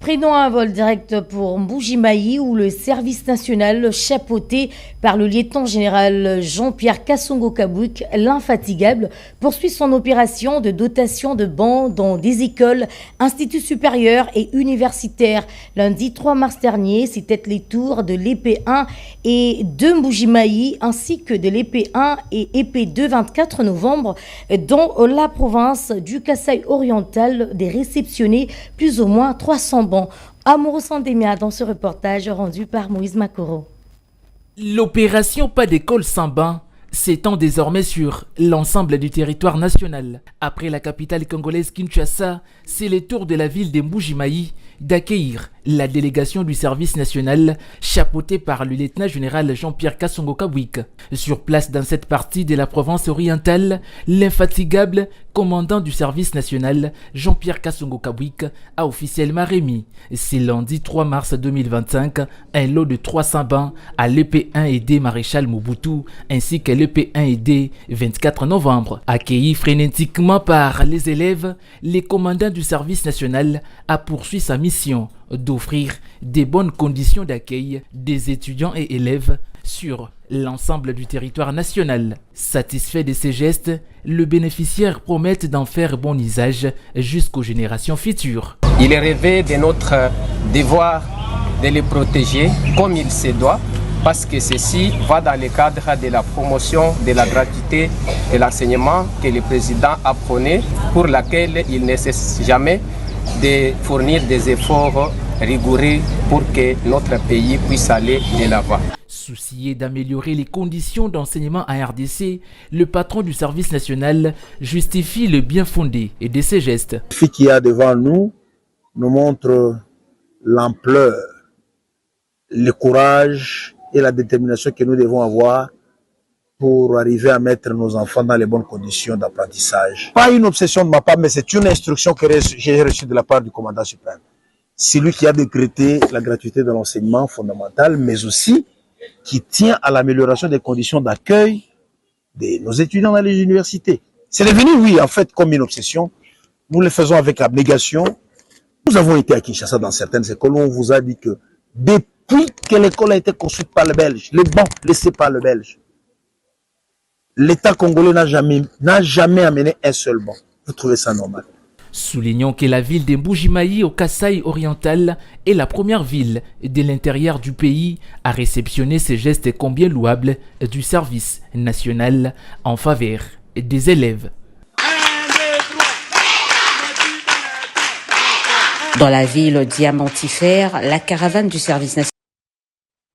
Prenons un vol direct pour Mbuji-Mayi où le service national chapeauté par le lieutenant général Jean-Pierre Kasongo-Kabwik, l'infatigable, poursuit son opération de dotation de bancs dans des écoles, instituts supérieurs et universitaires. Lundi 3 mars dernier, c'était les tours de l'EP1 et de Mbuji-Mayi ainsi que de l'EP1 et EP2 24 novembre dans la province du Kasaï oriental des réceptionnés plus ou moins 300 bancs. Amoureux Sandemia dans ce reportage rendu par Moïse Makoro. L'opération Pas d'école sans banc s'étend désormais sur l'ensemble du territoire national. Après la capitale congolaise Kinshasa, c'est le tour de la ville de Mbuji-Mayi d'accueillir la délégation du service national chapeautée par le lieutenant général Jean-Pierre Kasongo-Kabwik. Sur place dans cette partie de la province orientale, l'infatigable commandant du service national Jean-Pierre Kasongo-Kabwik a officiellement remis, c'est lundi 3 mars 2025, un lot de 300 bancs à l'EP1 et D Maréchal Mobutu ainsi qu'à l'EP1 et D 24 novembre. Accueilli frénétiquement par les élèves, le commandant du service national a poursuivi sa mission d'offrir des bonnes conditions d'accueil des étudiants et élèves sur l'ensemble du territoire national. Satisfait de ces gestes, le bénéficiaire promet d'en faire bon usage jusqu'aux générations futures. Il est rêvé de notre devoir de les protéger comme il se doit, parce que ceci va dans le cadre de la promotion de la gratuité de l'enseignement que le président a prôné, pour laquelle il ne cesse jamais de fournir des efforts rigoureux pour que notre pays puisse aller de l'avant. Soucié d'améliorer les conditions d'enseignement en RDC, le patron du service national justifie le bien fondé de ses gestes. Ce qu'il y a devant nous montre l'ampleur, le courage et la détermination que nous devons avoir pour arriver à mettre nos enfants dans les bonnes conditions d'apprentissage. Pas une obsession de ma part, mais c'est une instruction que j'ai reçue de la part du commandant suprême. C'est lui qui a décrété la gratuité de l'enseignement fondamental, mais aussi qui tient à l'amélioration des conditions d'accueil de nos étudiants dans les universités. C'est devenu, oui, en fait, comme une obsession. Nous le faisons avec abnégation. Nous avons été à Kinshasa dans certaines écoles où on vous a dit que depuis que l'école a été construite par le Belge, les bancs laissés par le Belge, l'État congolais n'a jamais amené un seul banc. Vous trouvez ça normal? Soulignons que la ville de Mbuji-Mayi au Kasaï oriental est la première ville de l'intérieur du pays à réceptionner ces gestes combien louables du service national en faveur des élèves. Dans la ville diamantifère, la caravane du service national